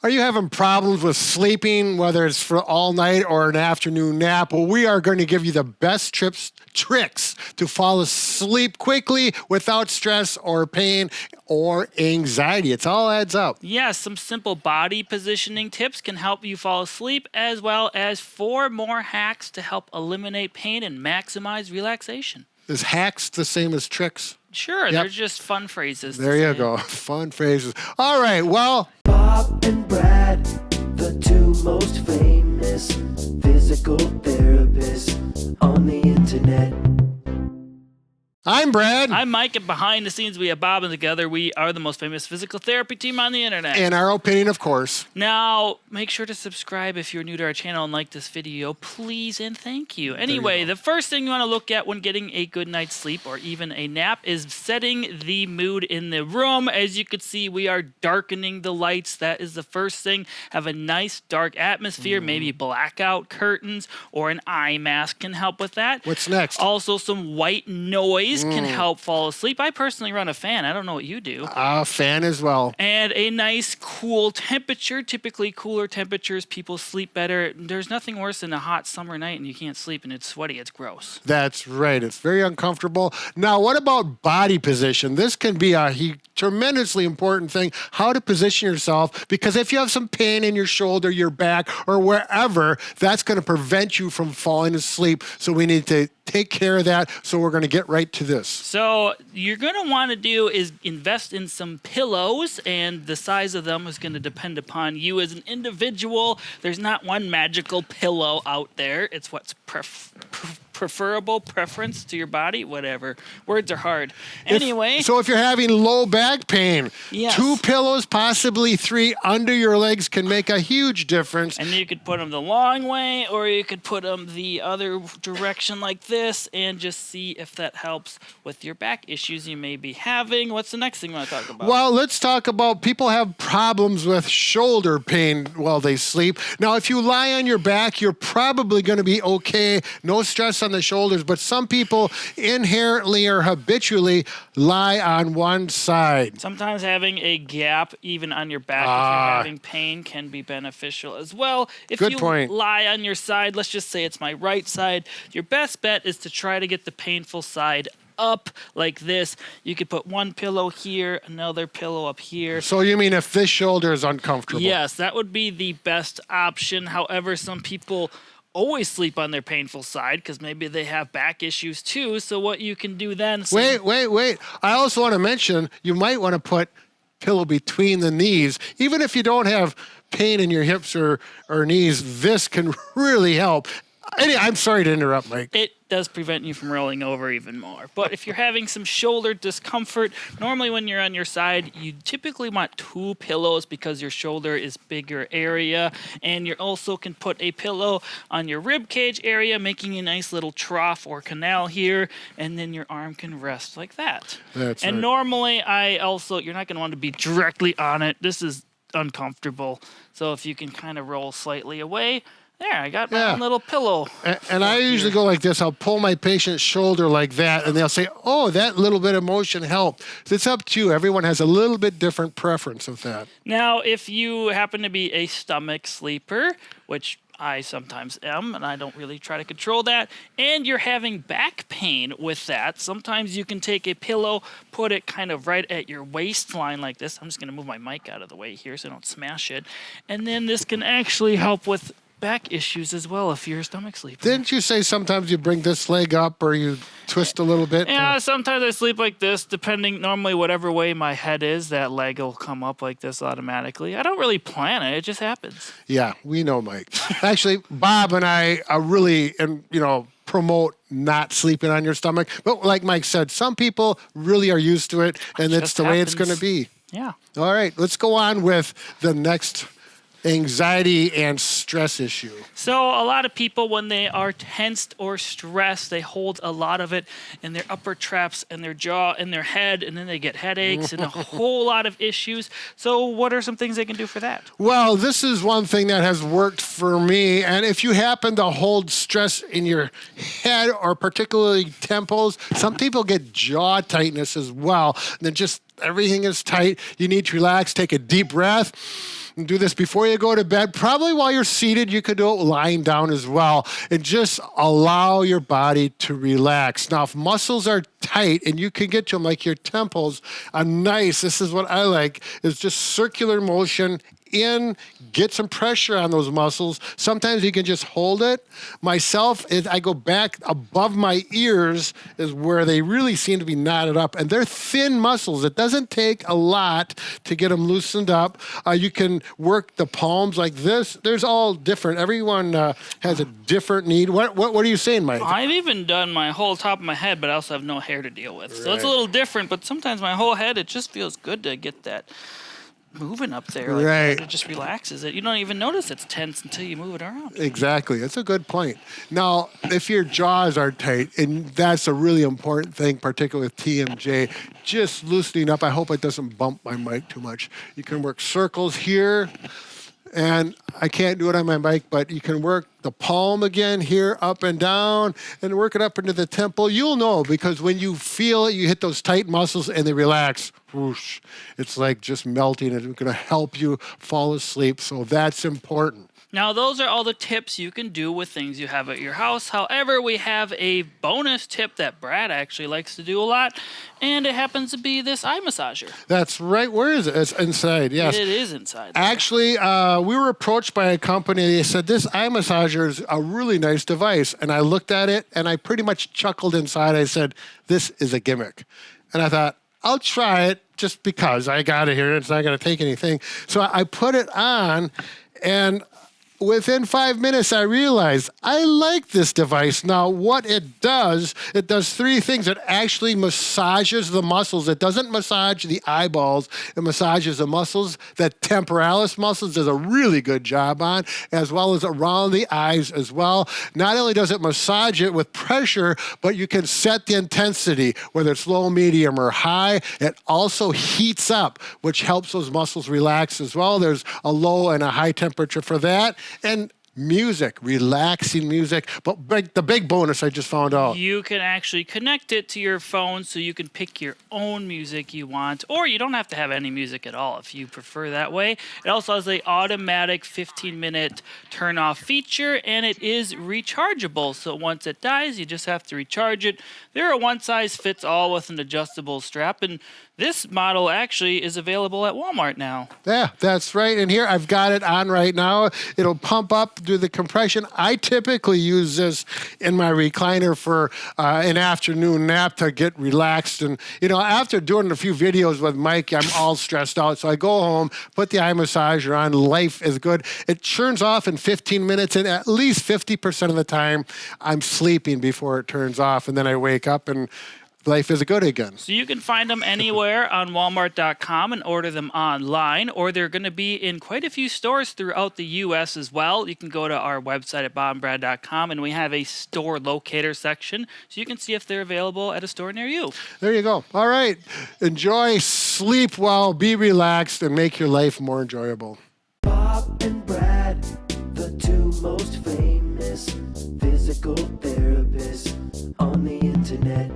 Are you having problems with sleeping, whether it's for all night or an afternoon nap? Well, we are going to give you the best tricks to fall asleep quickly without stress or pain or anxiety. It all adds up. Yes, some simple body positioning tips can help you fall asleep, as well as 4 more hacks to help eliminate pain and maximize relaxation. Is hacks the same as tricks? Sure, they're just fun phrases. There you go. Fun phrases. All right, well. Bob and Brad, the 2 most famous physical therapists on the internet. I'm Brad. I'm Mike, and behind the scenes we have Bob, and together we are the most famous physical therapy team on the internet. In our opinion, of course. Now, make sure to subscribe if you're new to our channel and like this video, please and thank you. Anyway, the first thing you want to look at when getting a good night's sleep or even a nap is setting the mood in the room. As you can see, we are darkening the lights. That is the first thing. Have a nice dark atmosphere, maybe blackout curtains or an eye mask can help with that. What's next? Also, some white noise can help fall asleep. I personally run a fan. I don't know what you do. A fan as well. And a nice cool temperature. Typically cooler temperatures, people sleep better. There's nothing worse than a hot summer night and you can't sleep and it's sweaty. It's gross. That's right. It's very uncomfortable. Now, what about body position? This can be a tremendously important thing, how to position yourself, because if you have some pain in your shoulder, your back, or wherever, that's going to prevent you from falling asleep. So we need to take care of that. So we're going to get right to this. So you're going to want to do is invest in some pillows, and the size of them is going to depend upon you as an individual. There's not one magical pillow out there. It's what's preference to your body, whatever. Words are hard. Anyway. So if you're having low back pain, yes. 2 pillows, possibly 3 under your legs can make a huge difference. And you could put them the long way, or you could put them the other direction like this, and just see if that helps with your back issues you may be having. What's the next thing you want to talk about? Well, let's talk about people have problems with shoulder pain while they sleep. Now, if you lie on your back, you're probably going to be okay. No stress on the shoulders, but some people inherently or habitually lie on one side. Sometimes having a gap even on your back if you're having pain can be beneficial as well. If Good you point. lie on your side, let's just say it's my right side, your best bet is to try to get the painful side up like this. You could put one pillow here, another pillow up here. So you mean if this shoulder is uncomfortable? Yes, that would be the best option. However, some people always sleep on their painful side because maybe they have back issues too. So what you can do then... Wait. I also want to mention you might want to put pillow between the knees. Even if you don't have pain in your hips or knees, this can really help. I'm sorry to interrupt, Mike. It does prevent you from rolling over even more. But if you're having some shoulder discomfort, normally when you're on your side, you typically want 2 pillows because your shoulder is bigger area. And you also can put a pillow on your rib cage area, making a nice little trough or canal here, and then your arm can rest like that. That's and right. Normally, you're not going to want to be directly on it. This is uncomfortable. So if you can kind of roll slightly away, there, I got my own little pillow. And I usually go like this. I'll pull my patient's shoulder like that, and they'll say, oh, that little bit of motion helped. It's up to you. Everyone has a little bit different preference with that. Now, if you happen to be a stomach sleeper, which I sometimes am, and I don't really try to control that, and you're having back pain with that, sometimes you can take a pillow, put it kind of right at your waistline like this. I'm just going to move my mic out of the way here so I don't smash it. And then this can actually help with back issues as well if you're a stomach sleeper. Didn't you say sometimes you bring this leg up or you twist a little bit? Yeah, sometimes I sleep like this, depending, normally whatever way my head is, that leg will come up like this automatically. I don't really plan it, it just happens. Yeah, we know, Mike. Actually, Bob and I are really, promote not sleeping on your stomach. But like Mike said, some people really are used to it, and it's the way it's going to be. Yeah. All right, let's go on with the next anxiety and stress issue. So a lot of people, when they are tensed or stressed, they hold a lot of it in their upper traps and their jaw and their head, and then they get headaches and a whole lot of issues. So what are some things they can do for that? Well, this is one thing that has worked for me. And if you happen to hold stress in your head or particularly temples, some people get jaw tightness as well. And then just everything is tight. You need to relax. Take a deep breath. And do this before you go to bed. Probably while you're seated, you could do it lying down as well. And just allow your body to relax. Now, if muscles are tight and you can get to them like your temples, this is what I like, is just circular motion in, get some pressure on those muscles. Sometimes you can just hold it. Myself, I go back above my ears is where they really seem to be knotted up, and they're thin muscles. It doesn't take a lot to get them loosened up. You can work the palms like this. There's all different. Everyone has a different need. What are you saying, Mike? I've even done my whole top of my head, but I also have no hair to deal with. So it's a little different, but sometimes my whole head, it just feels good to get that moving up there. Like Right. It just relaxes it. You don't even notice it's tense until you move it around. Exactly. That's a good point. Now, if your jaws are tight, and that's a really important thing, particularly with TMJ, just loosening up. I hope it doesn't bump my mic too much. You can work circles here, and I can't do it on my mic, but you can work the palm again here, up and down, and work it up into the temple. You'll know, because when you feel it, you hit those tight muscles and they relax. Whoosh. It's like just melting. It's going to help you fall asleep. So that's important. Now, those are all the tips you can do with things you have at your house. However, we have a bonus tip that Brad actually likes to do a lot, and it happens to be this eye massager. That's right. Where is it? It's inside. Yes. It is inside there. Actually, we were approached by a company. They said, this eye massager is a really nice device. And I looked at it, and I pretty much chuckled inside. I said, this is a gimmick. And I thought, I'll try it just because I got it here. It's not going to take anything. So I put it on, and within 5 minutes, I realized I like this device. Now, what it does three things. It actually massages the muscles. It doesn't massage the eyeballs. It massages the muscles. That temporalis muscles does a really good job on, as well as around the eyes as well. Not only does it massage it with pressure, but you can set the intensity, whether it's low, medium, or high. It also heats up, which helps those muscles relax as well. There's a low and a high temperature for that. And music, relaxing music. But the big bonus I just found out. You can actually connect it to your phone so you can pick your own music you want, or you don't have to have any music at all if you prefer that way. It also has an automatic 15-minute turn-off feature, and it is rechargeable. So once it dies, you just have to recharge it. There are one-size-fits-all with an adjustable strap, and this model actually is available at Walmart now. Yeah, that's right. And here I've got it on right now. It'll pump up, do the compression. I typically use this in my recliner for an afternoon nap to get relaxed. And, after doing a few videos with Mike, I'm all stressed out. So I go home, put the eye massager on. Life is good. It turns off in 15 minutes, and at least 50% of the time, I'm sleeping before it turns off. And then I wake up and life is good again. So you can find them anywhere on Walmart.com and order them online, or they're going to be in quite a few stores throughout the U.S. as well. You can go to our website at bobandbrad.com, and we have a store locator section, so you can see if they're available at a store near you. There you go. All right. Enjoy, sleep well, be relaxed, and make your life more enjoyable. Bob and Brad, the two most famous physical therapists on the internet.